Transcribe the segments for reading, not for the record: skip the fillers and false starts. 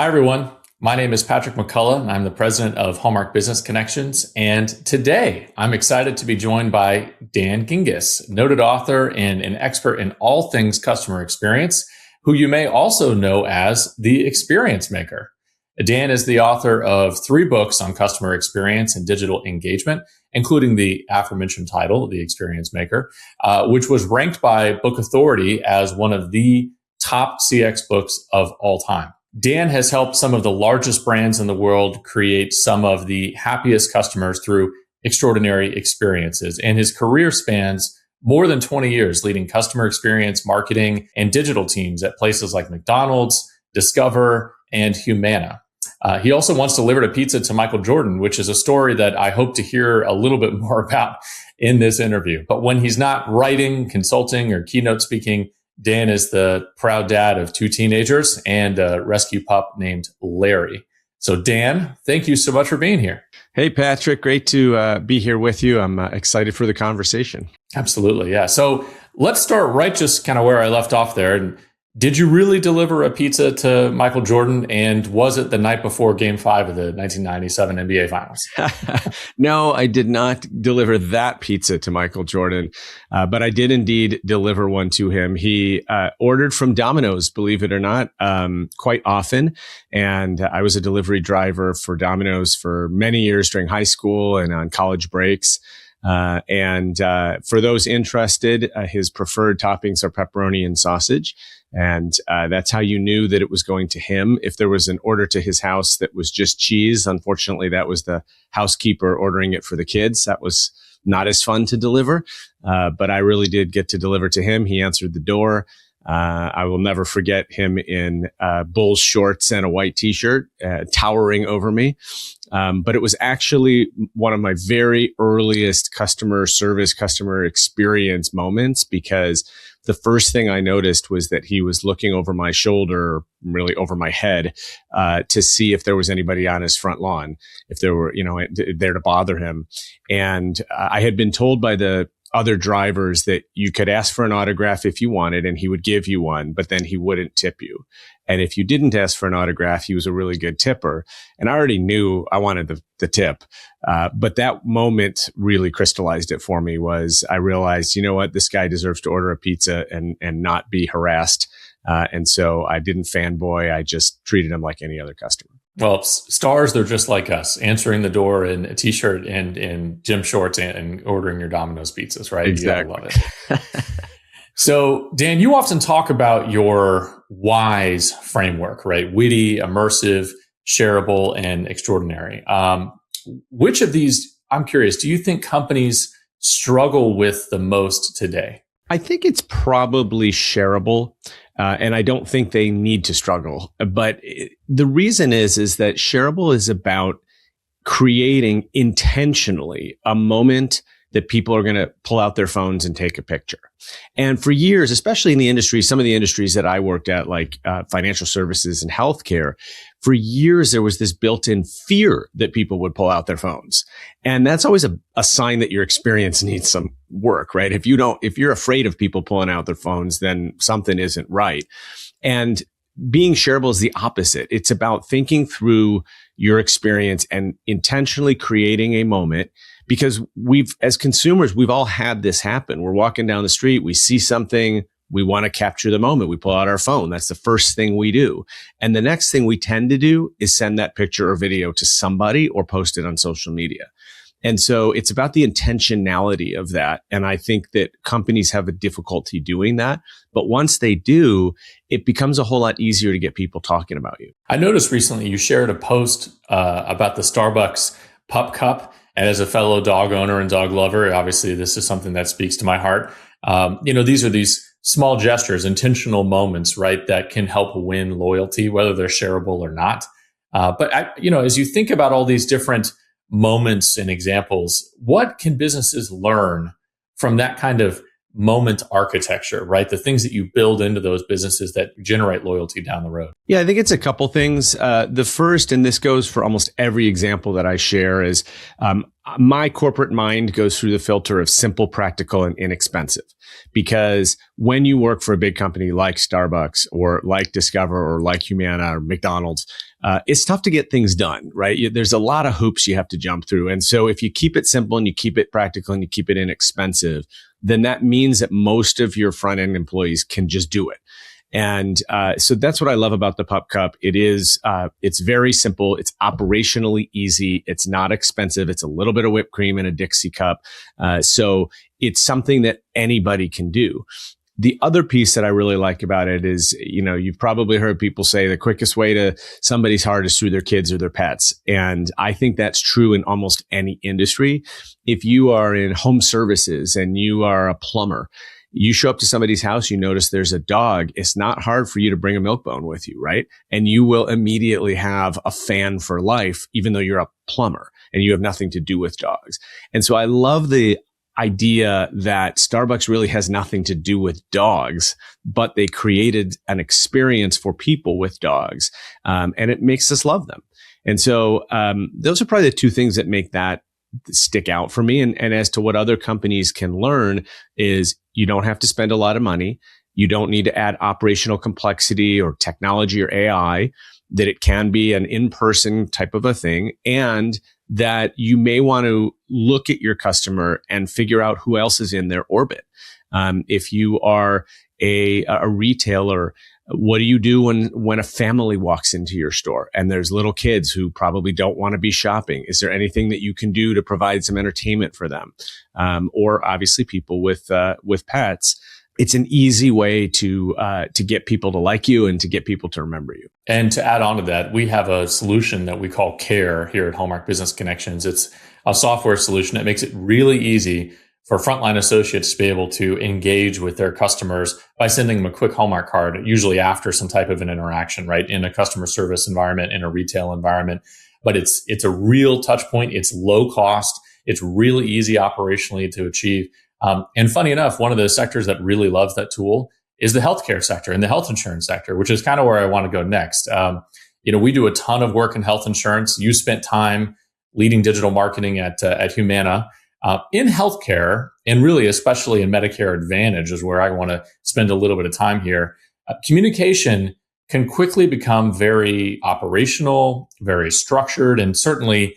Hi, everyone. My name is Patrick McCullough, and I'm the president of Hallmark Business Connections. And today, I'm excited to be joined by Dan Gingiss, noted author and an expert in all things customer experience, who you may also know as the Experience Maker. Dan is the author of 3 books on customer experience and digital engagement, including the aforementioned title, The Experience Maker, which was ranked by Book Authority as one of the top CX books of all time. Dan has helped some of the largest brands in the world create some of the happiest customers through extraordinary experiences. And his career spans more than 20 years leading customer experience, marketing, and digital teams at places like McDonald's, Discover, and Humana. He also once delivered a pizza to Michael Jordan, which is a story that I hope to hear a little bit more about in this interview. But when he's not writing, consulting, or keynote speaking, Dan is the proud dad of 2 teenagers and a rescue pup named Larry. So Dan, thank you so much for being here. Hey, Patrick, great to be here with you. I'm excited for the conversation. Absolutely. Yeah. So let's start right just kind of where I left off there. And did you really deliver a pizza to Michael Jordan? And was it the night before Game 5 of the 1997 NBA Finals? No, I did not deliver that pizza to Michael Jordan, but I did indeed deliver one to him. He ordered from Domino's, believe it or not, quite often. And I was a delivery driver for Domino's for many years during high school and on college breaks. And for those interested, his preferred toppings are pepperoni and sausage. And that's how you knew that it was going to him. If there was an order to his house that was just cheese, unfortunately, that was the housekeeper ordering it for the kids. That was not as fun to deliver. But I really did get to deliver to him. He answered the door. I will never forget him in Bulls shorts and a white T-shirt, towering over me. But it was actually one of my very earliest customer service, customer experience moments, because the first thing I noticed was that he was looking over my shoulder, really over my head, to see if there was anybody on his front lawn, if there were, there to bother him. And I had been told by the other drivers that you could ask for an autograph if you wanted, and he would give you one, but then he wouldn't tip you. And if you didn't ask for an autograph, he was a really good tipper. And I already knew I wanted the tip. But that moment really crystallized it for me. Was I realized, you know what, this guy deserves to order a pizza and not be harassed. And so I didn't fanboy. I just treated him like any other customer. Well, stars, they're just like us, answering the door in a T-shirt and in gym shorts and ordering your Domino's pizzas, right? Exactly. You gotta love it. So, Dan, you often talk about your WHYS framework, right? Witty, Immersive, Shareable, and Extraordinary. Which of these, I'm curious, do you think companies struggle with the most today? I think it's probably Shareable. And I don't think they need to struggle. But the reason is that Shareable is about creating intentionally a moment that people are going to pull out their phones and take a picture. And for years, especially in the industry, some of the industries that I worked at, like financial services and healthcare, for years, there was this built-in fear that people would pull out their phones. And that's always a sign that your experience needs some work, right? If you're afraid of people pulling out their phones, then something isn't right. And being Shareable is the opposite. It's about thinking through your experience and intentionally creating a moment. Because as consumers, we've all had this happen. We're walking down the street, we see something, we want to capture the moment. We pull out our phone. That's the first thing we do. And the next thing we tend to do is send that picture or video to somebody or post it on social media. And so it's about the intentionality of that. And I think that companies have a difficulty doing that. But once they do, it becomes a whole lot easier to get people talking about you. I noticed recently you shared a post about the Starbucks Pup Cup. And as a fellow dog owner and dog lover, obviously this is something that speaks to my heart. These are these small gestures, intentional moments, right, that can help win loyalty, whether they're shareable or not. But as you think about all these different moments and examples, what can businesses learn from that kind of moment architecture, right? The things that you build into those businesses that generate loyalty down the road? Yeah, I think it's a couple things. The first, and this goes for almost every example that I share, is my corporate mind goes through the filter of simple, practical, and inexpensive. Because when you work for a big company like Starbucks or like Discover or like Humana or McDonald's, it's tough to get things done, right? There's a lot of hoops you have to jump through. And so if you keep it simple and you keep it practical and you keep it inexpensive, then that means that most of your front end employees can just do it. And so that's what I love about the Pup Cup. It's very simple. It's operationally easy. It's not expensive. It's a little bit of whipped cream in a Dixie cup. So it's something that anybody can do. The other piece that I really like about it is, you've probably heard people say the quickest way to somebody's heart is through their kids or their pets. And I think that's true in almost any industry. If you are in home services and you are a plumber, you show up to somebody's house, you notice there's a dog. It's not hard for you to bring a milk bone with you, right? And you will immediately have a fan for life, even though you're a plumber and you have nothing to do with dogs. And so I love the idea that Starbucks really has nothing to do with dogs, but they created an experience for people with dogs, and it makes us love them. And so those are probably the two things that make that stick out for me. And as to what other companies can learn is you don't have to spend a lot of money. You don't need to add operational complexity or technology or AI, that it can be an in-person type of a thing, and that you may want to look at your customer and figure out who else is in their orbit. If you are a retailer, what do you do when a family walks into your store and there's little kids who probably don't want to be shopping? Is there anything that you can do to provide some entertainment for them? Or obviously people with pets. It's an easy way to get people to like you and to get people to remember you. And to add on to that, we have a solution that we call Care here at Hallmark Business Connections. It's a software solution that makes it really easy for frontline associates to be able to engage with their customers by sending them a quick Hallmark card, usually after some type of an interaction, right? In a customer service environment, in a retail environment. But it's a real touch point. It's low cost. It's really easy operationally to achieve. And funny enough, one of the sectors that really loves that tool is the healthcare sector and the health insurance sector, which is kind of where I want to go next. We do a ton of work in health insurance. You spent time leading digital marketing at Humana. In healthcare, and really especially in Medicare Advantage is where I want to spend a little bit of time here. Communication can quickly become very operational, very structured, and certainly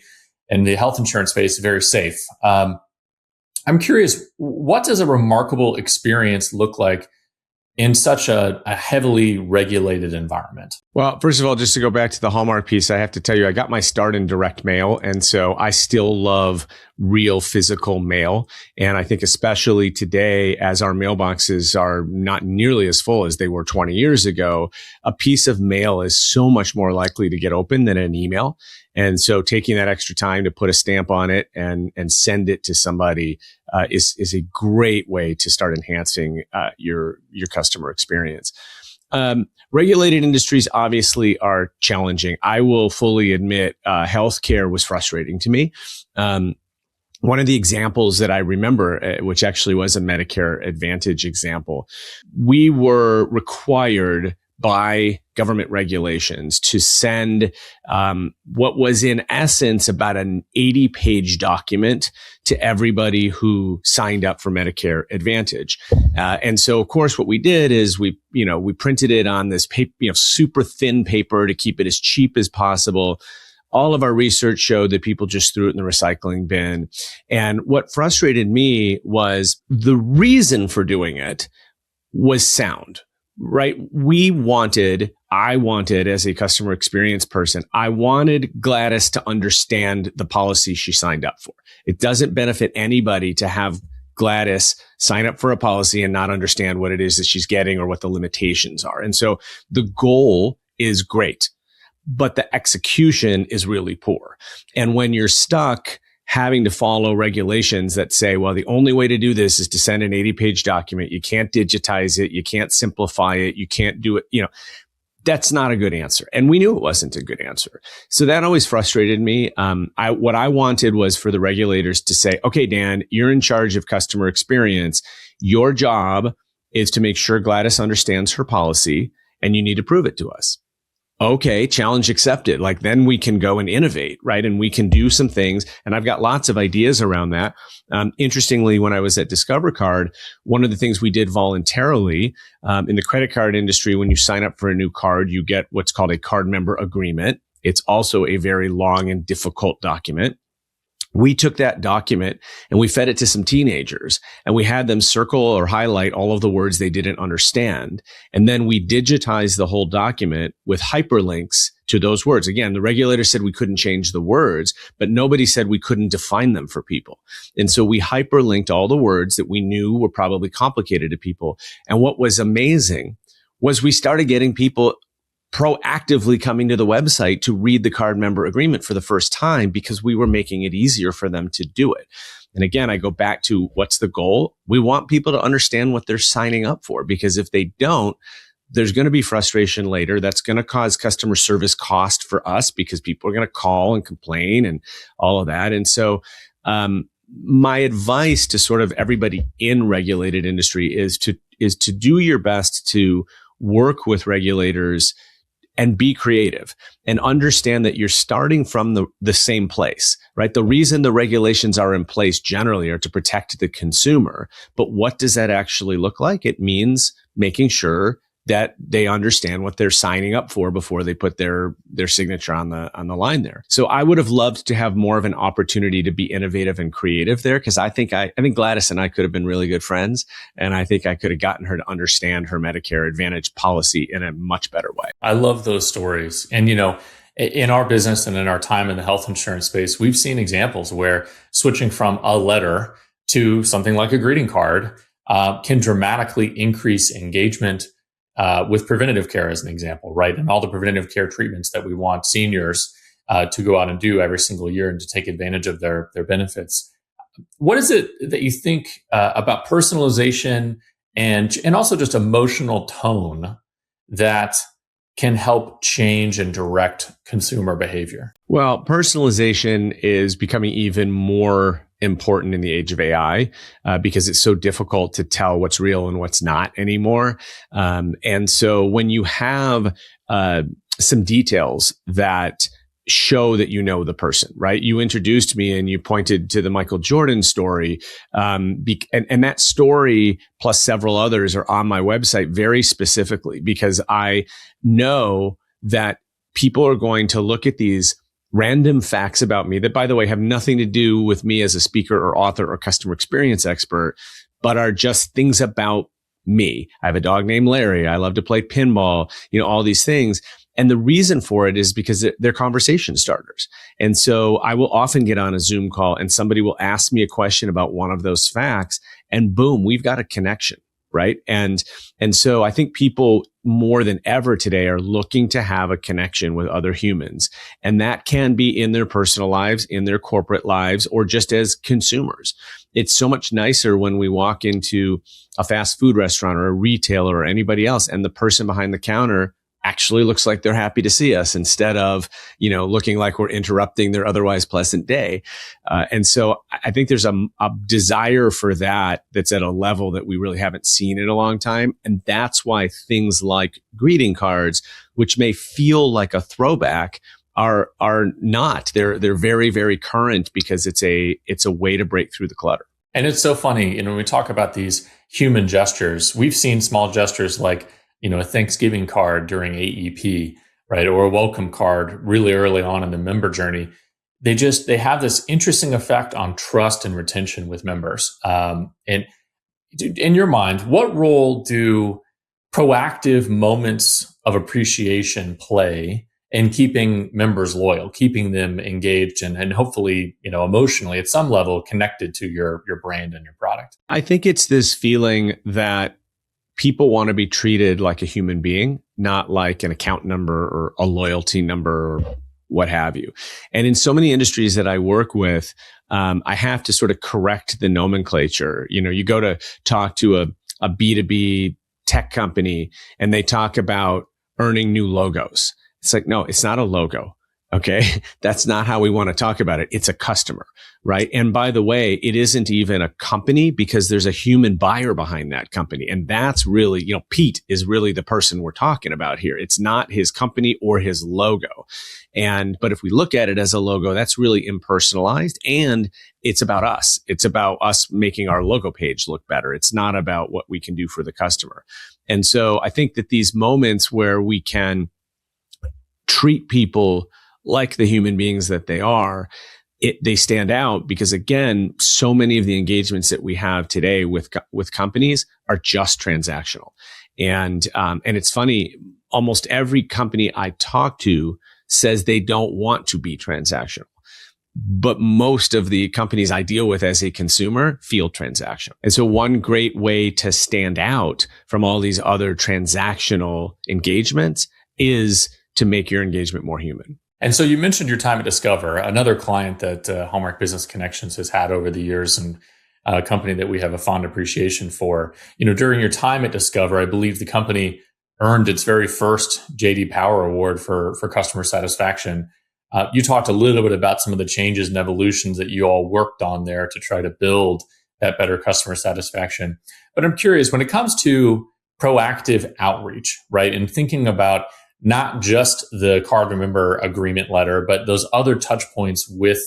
in the health insurance space, very safe. I'm curious, what does a remarkable experience look like in such a heavily regulated environment? Well, first of all, just to go back to the Hallmark piece, I have to tell you, I got my start in direct mail. And so I still love real physical mail. And I think especially today, as our mailboxes are not nearly as full as they were 20 years ago, a piece of mail is so much more likely to get open than an email. And so taking that extra time to put a stamp on it and send it to somebody is a great way to start enhancing your customer experience. Regulated industries obviously are challenging. I will fully admit healthcare was frustrating to me. One of the examples that I remember, which actually was a Medicare Advantage example, we were required by government regulations to send what was in essence about an 80-page document to everybody who signed up for Medicare Advantage. And so, of course, what we did is we printed it on this paper, super thin paper to keep it as cheap as possible. All of our research showed that people just threw it in the recycling bin. And what frustrated me was the reason for doing it was sound. Right? I wanted as a customer experience person, I wanted Gladys to understand the policy she signed up for. It doesn't benefit anybody to have Gladys sign up for a policy and not understand what it is that she's getting or what the limitations are. And so the goal is great, but the execution is really poor. And when you're stuck having to follow regulations that say, well, the only way to do this is to send an 80-page document. You can't digitize it. You can't simplify it. You can't do it. That's not a good answer. And we knew it wasn't a good answer. So that always frustrated me. What I wanted was for the regulators to say, okay, Dan, you're in charge of customer experience. Your job is to make sure Gladys understands her policy, and you need to prove it to us. Okay, challenge accepted. Like, then we can go and innovate, right? And we can do some things. And I've got lots of ideas around that. Interestingly, when I was at Discover Card, one of the things we did voluntarily in the credit card industry, when you sign up for a new card, you get what's called a card member agreement. It's also a very long and difficult document. We took that document and we fed it to some teenagers, and we had them circle or highlight all of the words they didn't understand. And then we digitized the whole document with hyperlinks to those words. Again, the regulator said we couldn't change the words, but nobody said we couldn't define them for people. And so we hyperlinked all the words that we knew were probably complicated to people. And what was amazing was we started getting people proactively coming to the website to read the card member agreement for the first time, because we were making it easier for them to do it. And again, I go back to, what's the goal? We want people to understand what they're signing up for, because if they don't, there's going to be frustration later. That's going to cause customer service cost for us, because people are going to call and complain and all of that. And so, my advice to sort of everybody in regulated industry is to do your best to work with regulators and be creative and understand that you're starting from the same place, right? The reason the regulations are in place generally are to protect the consumer. But what does that actually look like? It means making sure that they understand what they're signing up for before they put their signature on the line there. So I would have loved to have more of an opportunity to be innovative and creative there, because I think Gladys and I could have been really good friends, and I think I could have gotten her to understand her Medicare Advantage policy in a much better way. I love those stories. And, in our business and in our time in the health insurance space, we've seen examples where switching from a letter to something like a greeting card can dramatically increase engagement with preventative care, as an example, right? And all the preventative care treatments that we want seniors to go out and do every single year and to take advantage of their benefits. What is it that you think about personalization and also just emotional tone that can help change and direct consumer behavior? Well, personalization is becoming even more important in the age of AI because it's so difficult to tell what's real and what's not anymore. And so when you have some details that show that you know the person, right? You introduced me and you pointed to the Michael Jordan story. And that story plus several others are on my website very specifically, because I know that people are going to look at these random facts about me that, by the way, have nothing to do with me as a speaker or author or customer experience expert, but are just things about me. I have a dog named Larry. I love to play pinball, all these things. And the reason for it is because they're conversation starters. And so I will often get on a Zoom call and somebody will ask me a question about one of those facts, and boom, we've got a connection. Right. And so I think people more than ever today are looking to have a connection with other humans. And that can be in their personal lives, in their corporate lives, or just as consumers. It's so much nicer when we walk into a fast food restaurant or a retailer or anybody else, and the person behind the counter actually looks like they're happy to see us, instead of, looking like we're interrupting their otherwise pleasant day. And so I think there's a desire for that that's at a level that we really haven't seen in a long time. And that's why things like greeting cards, which may feel like a throwback, are not. They're very, very current, because it's a way to break through the clutter. And it's so funny, when we talk about these human gestures, we've seen small gestures like, a Thanksgiving card during AEP, right? Or a welcome card really early on in the member journey. They have this interesting effect on trust and retention with members. And in your mind, what role do proactive moments of appreciation play in keeping members loyal, keeping them engaged and hopefully, emotionally at some level connected to your brand and your product? I think it's this feeling that people want to be treated like a human being, not like an account number or a loyalty number or what have you. And in so many industries that I work with, I have to sort of correct the nomenclature. You go to talk to a B2B tech company and they talk about earning new logos. It's like, no, it's not a logo. Okay. That's not how we want to talk about it. It's a customer, right? And by the way, it isn't even a company because there's a human buyer behind that company. And that's really, Pete is really the person we're talking about here. It's not his company or his logo. But if we look at it as a logo, that's really impersonalized and it's about us. It's about us making our logo page look better. It's not about what we can do for the customer. And so I think that these moments where we can treat people like the human beings that they are, they stand out because, again, so many of the engagements that we have today with companies are just transactional. And it's funny, almost every company I talk to says they don't want to be transactional. But most of the companies I deal with as a consumer feel transactional. And so one great way to stand out from all these other transactional engagements is to make your engagement more human. And so you mentioned your time at Discover, another client that Hallmark Business Connections has had over the years and a company that we have a fond appreciation for. During your time at Discover, I believe the company earned its very first J.D. Power Award for customer satisfaction. You talked a little bit about some of the changes and evolutions that you all worked on there to try to build that better customer satisfaction. But I'm curious, when it comes to proactive outreach, right, and thinking about not just the card member agreement letter, but those other touch points with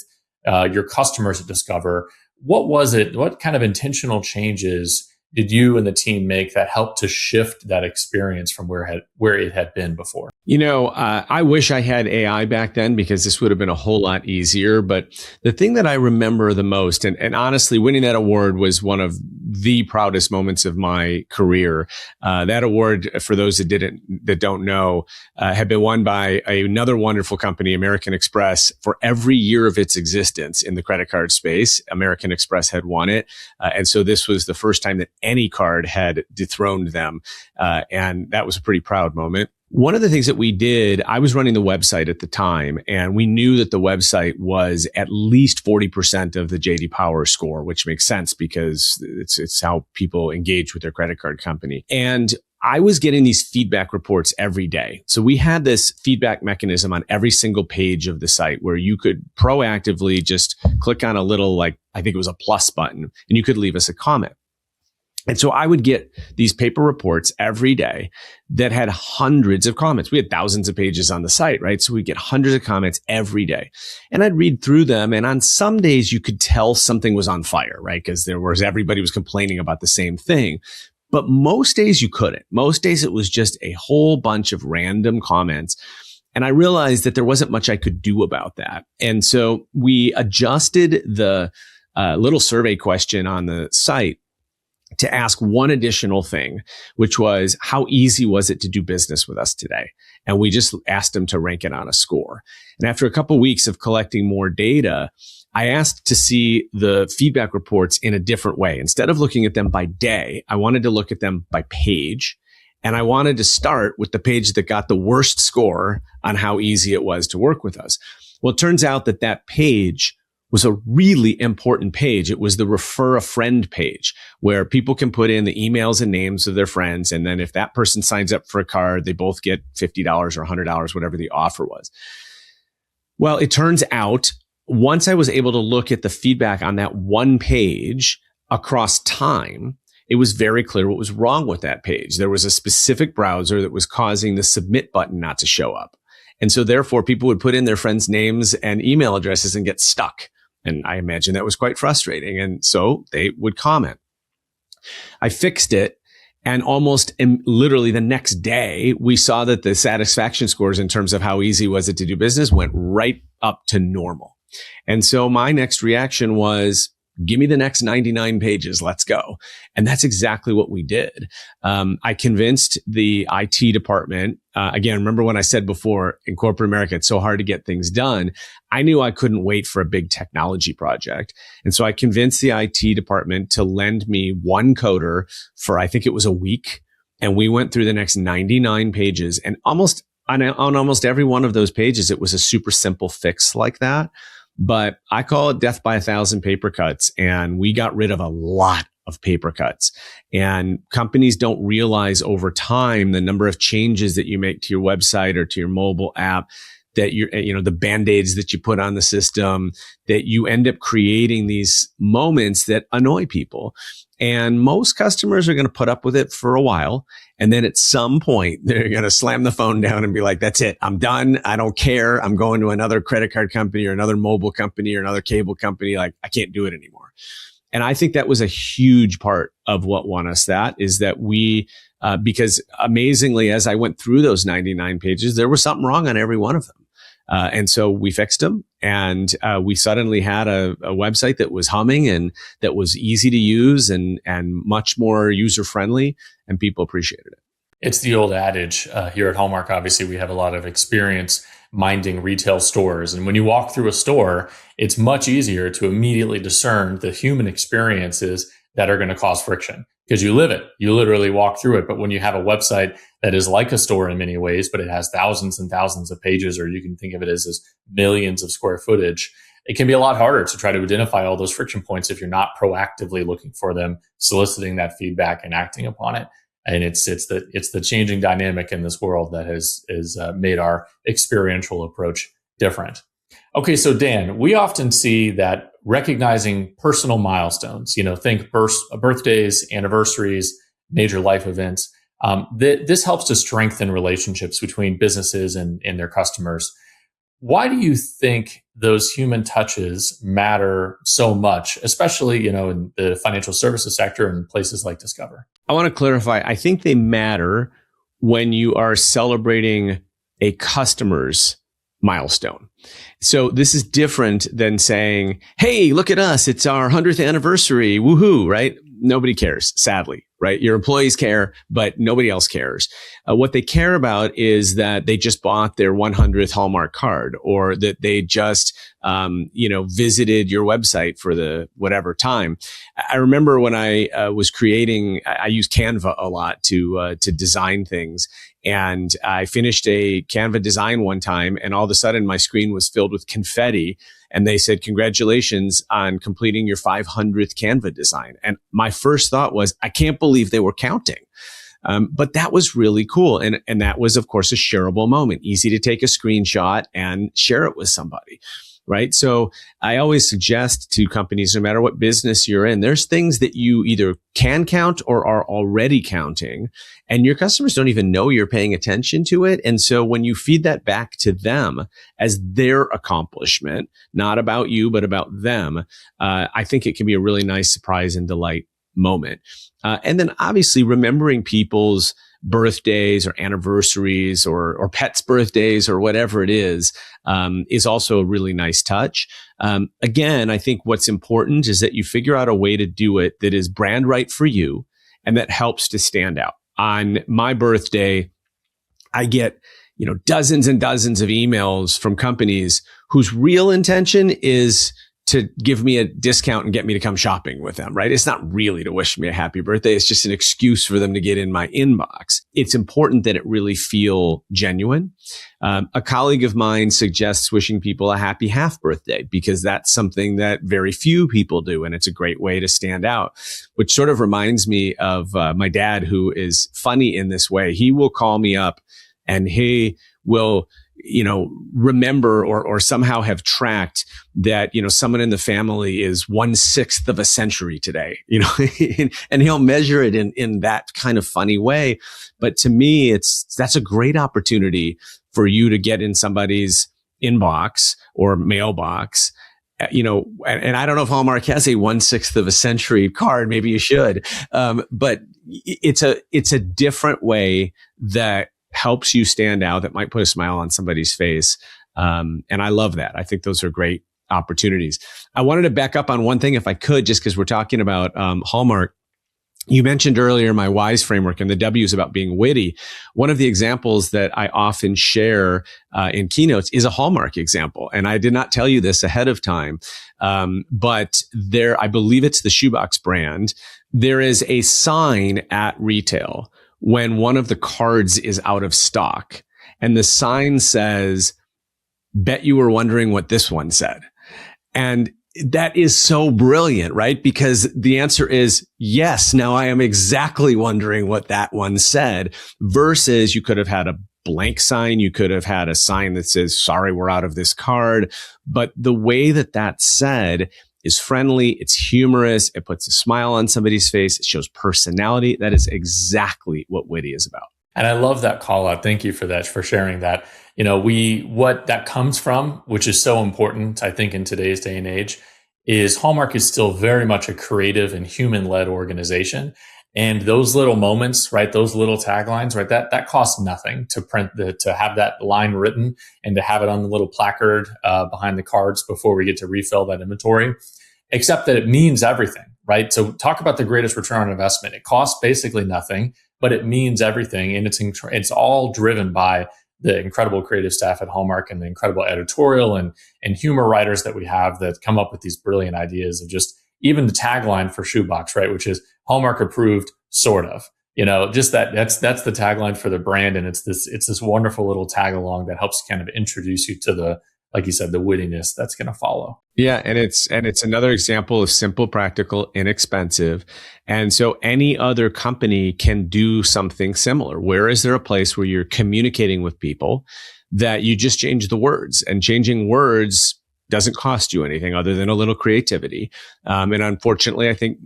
your customers at Discover. What was it? What kind of intentional changes did you and the team make that helped to shift that experience from where it had been before? I wish I had AI back then because this would have been a whole lot easier. But the thing that I remember the most, and honestly, winning that award was one of the proudest moments of my career. That award, for those that don't know, had been won by another wonderful company, American Express, for every year of its existence in the credit card space. American Express had won it, and so this was the first time that any card had dethroned them, and that was a pretty proud moment. One of the things that we did, I was running the website at the time, and we knew that the website was at least 40% of the J.D. Power score, which makes sense because it's how people engage with their credit card company. And I was getting these feedback reports every day. So we had this feedback mechanism on every single page of the site where you could proactively just click on a little, I think it was a plus button, and you could leave us a comment. And so I would get these paper reports every day that had hundreds of comments. We had thousands of pages on the site, right? So we'd get hundreds of comments every day. And I'd read through them. And on some days you could tell something was on fire, right? Because everybody was complaining about the same thing. But most days you couldn't. Most days it was just a whole bunch of random comments. And I realized that there wasn't much I could do about that. And so we adjusted the little survey question on the site to ask one additional thing, which was, how easy was it to do business with us today? And we just asked them to rank it on a score. And after a couple of weeks of collecting more data, I asked to see the feedback reports in a different way. Instead of looking at them by day, I wanted to look at them by page. And I wanted to start with the page that got the worst score on how easy it was to work with us. Well, it turns out that page was a really important page. It was the refer a friend page where people can put in the emails and names of their friends. And then if that person signs up for a card, they both get $50 or $100, whatever the offer was. Well, it turns out once I was able to look at the feedback on that one page across time, it was very clear what was wrong with that page. There was a specific browser that was causing the submit button not to show up. And so therefore people would put in their friends' names and email addresses and get stuck. And I imagine that was quite frustrating. And so they would comment. I fixed it. And almost literally the next day, we saw that the satisfaction scores in terms of how easy was it to do business went right up to normal. And so my next reaction was, give me the next 99 pages. Let's go. And that's exactly what we did. I convinced the IT department. Again, remember when I said before, in corporate America, it's so hard to get things done. I knew I couldn't wait for a big technology project. And so I convinced the IT department to lend me one coder for, I think it was a week. And we went through the next 99 pages, and on almost every one of those pages, it was a super simple fix like that. But I call it death by 1,000 paper cuts. And we got rid of a lot of paper cuts. And companies don't realize over time the number of changes that you make to your website or to your mobile app, that the Band-Aids that you put on the system, that you end up creating these moments that annoy people. And most customers are going to put up with it for a while. And then at some point, they're going to slam the phone down and be like, that's it. I'm done. I don't care. I'm going to another credit card company or another mobile company or another cable company. Like, I can't do it anymore. And I think that was a huge part of what won us that is that we, because amazingly, as I went through those 99 pages, there was something wrong on every one of them. And so we fixed them, and we suddenly had a website that was humming and that was easy to use and much more user friendly, and people appreciated it. It's the old adage here at Hallmark. Obviously, we have a lot of experience minding retail stores. And when you walk through a store, it's much easier to immediately discern the human experiences that are going to cause friction because you live it. You literally walk through it. But when you have a website that is like a store in many ways, but it has thousands and thousands of pages, or you can think of it as millions of square footage, it can be a lot harder to try to identify all those friction points if you're not proactively looking for them, soliciting that feedback and acting upon it. And it's the changing dynamic in this world that has made our experiential approach different. Okay, so Dan, we often see that recognizing personal milestones, think birthdays, anniversaries, major life events, this helps to strengthen relationships between businesses and their customers. Why do you think those human touches matter so much, especially, in the financial services sector and places like Discover? I want to clarify. I think they matter when you are celebrating a customer's milestone. So this is different than saying, hey, look at us. It's our 100th anniversary. Woohoo, right? Nobody cares, sadly, right? Your employees care, but nobody else cares. What they care about is that they just bought their 100th Hallmark card, or that they just, visited your website for the whatever time. I remember when I was creating, I use Canva a lot to design things. And I finished a Canva design one time, and all of a sudden my screen was filled with confetti. And they said, congratulations on completing your 500th Canva design. And my first thought was, I can't believe they were counting. But that was really cool. And that was, of course, a shareable moment. Easy to take a screenshot and share it with somebody. Right. So I always suggest to companies, no matter what business you're in, there's things that you either can count or are already counting, and your customers don't even know you're paying attention to it. And so when you feed that back to them as their accomplishment, not about you, but about them, I think it can be a really nice surprise and delight moment. And then obviously remembering people's birthdays or anniversaries or pets' birthdays or whatever it is also a really nice touch. Again, I think what's important is that you figure out a way to do it that is brand right for you and that helps to stand out. On my birthday, I get, dozens and dozens of emails from companies whose real intention is to give me a discount and get me to come shopping with them, right? It's not really to wish me a happy birthday. It's just an excuse for them to get in my inbox. It's important that it really feel genuine. A colleague of mine suggests wishing people a happy half birthday because that's something that very few people do. And it's a great way to stand out, which sort of reminds me of my dad, who is funny in this way. He will call me up and he will remember or somehow have tracked that, someone in the family is 1/6 of a century today, and he'll measure it in that kind of funny way. But to me, that's a great opportunity for you to get in somebody's inbox or mailbox, and I don't know if Hallmark has a 1/6 of a century card. Maybe you should. But it's a different way that helps you stand out, that might put a smile on somebody's face. And I love that. I think those are great opportunities. I wanted to back up on one thing, if I could, just because we're talking about Hallmark. You mentioned earlier my WISE framework and the W is about being witty. One of the examples that I often share in keynotes is a Hallmark example. And I did not tell you this ahead of time, but I believe it's the Shoebox brand. There is a sign at retail when one of the cards is out of stock, and the sign says, bet you were wondering what this one said. And that is so brilliant, right? Because the answer is yes. Now I am exactly wondering what that one said, versus you could have had a blank sign. You could have had a sign that says, sorry, we're out of this card. But the way that that's said is friendly. It's humorous. It puts a smile on somebody's face. It shows personality. That is exactly what Witty is about. And I love that call out. Thank you for that, for sharing that. What that comes from, which is so important, I think, in today's day and age, is Hallmark is still very much a creative and human-led organization. And those little moments, right, those little taglines, right, that costs nothing to print, to have that line written and to have it on the little placard behind the cards before we get to refill that inventory, except that it means everything, right? So talk about the greatest return on investment. It costs basically nothing, but it means everything. And it's all driven by the incredible creative staff at Hallmark and the incredible editorial and humor writers that we have that come up with these brilliant ideas of just even the tagline for Shoebox, right? Which is Hallmark approved, sort of, just that's the tagline for the brand. And it's this wonderful little tag along that helps kind of introduce you to the, like you said, the wittiness that's going to follow. Yeah. And it's another example of simple, practical, inexpensive. And so any other company can do something similar. Where is there a place where you're communicating with people that you just change the words, and changing words doesn't cost you anything other than a little creativity. And unfortunately, I think,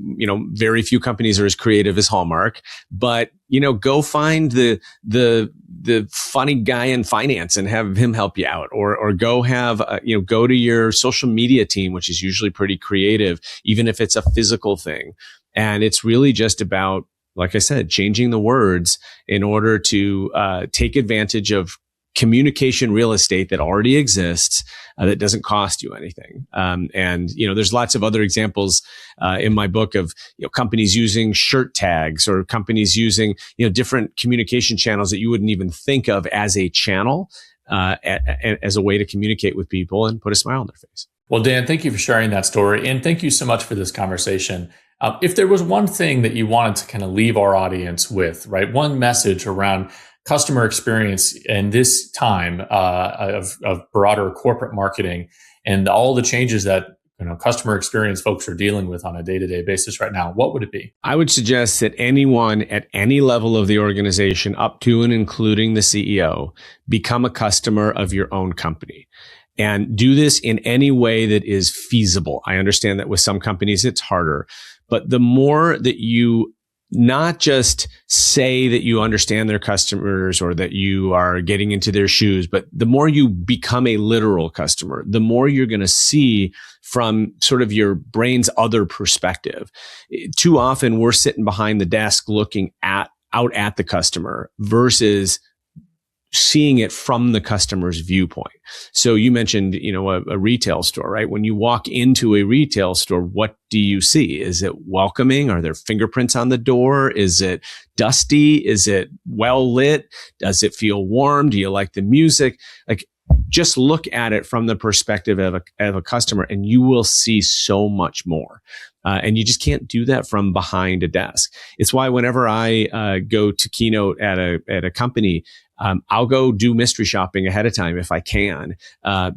very few companies are as creative as Hallmark, but, go find the funny guy in finance and have him help you out, or go have, go to your social media team, which is usually pretty creative, even if it's a physical thing. And it's really just about, like I said, changing the words in order to take advantage of communication real estate that already exists, that doesn't cost you anything. And there's lots of other examples in my book of companies using shirt tags, or companies using different communication channels that you wouldn't even think of as a channel, as a way to communicate with people and put a smile on their face. Well, Dan, thank you for sharing that story, and thank you so much for this conversation. If there was one thing that you wanted to kind of leave our audience with, right, one message around customer experience in this time of broader corporate marketing and all the changes that customer experience folks are dealing with on a day-to-day basis right now, what would it be? I would suggest that anyone at any level of the organization, up to and including the CEO, become a customer of your own company. And do this in any way that is feasible. I understand that with some companies it's harder, but the more that you not just say that you understand their customers or that you are getting into their shoes, but the more you become a literal customer, the more you're going to see from sort of your brain's other perspective. Too often we're sitting behind the desk looking out at the customer versus seeing it from the customer's viewpoint. So you mentioned, a retail store, right? When you walk into a retail store, what do you see? Is it welcoming? Are there fingerprints on the door? Is it dusty? Is it well lit? Does it feel warm? Do you like the music? Just look at it from the perspective of a customer, and you will see so much more. And you just can't do that from behind a desk. It's why whenever I go to keynote at a company, I'll go do mystery shopping ahead of time if I can,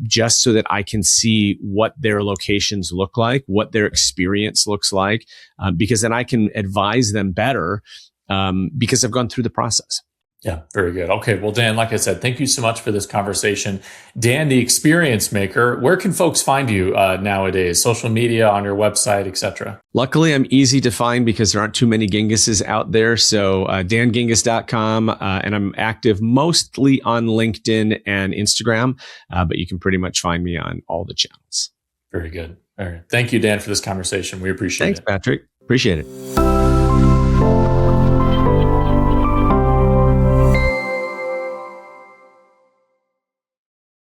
just so that I can see what their locations look like, what their experience looks like, because then I can advise them better because I've gone through the process. Yeah, very good. Okay. Well, Dan, like I said, thank you so much for this conversation. Dan, the experience maker, where can folks find you nowadays? Social media, on your website, etc. Luckily, I'm easy to find because there aren't too many Gingisses out there. So dangingiss.com, and I'm active mostly on LinkedIn and Instagram, but you can pretty much find me on all the channels. Very good. All right. Thank you, Dan, for this conversation. We appreciate it. Thanks, Patrick. Appreciate it.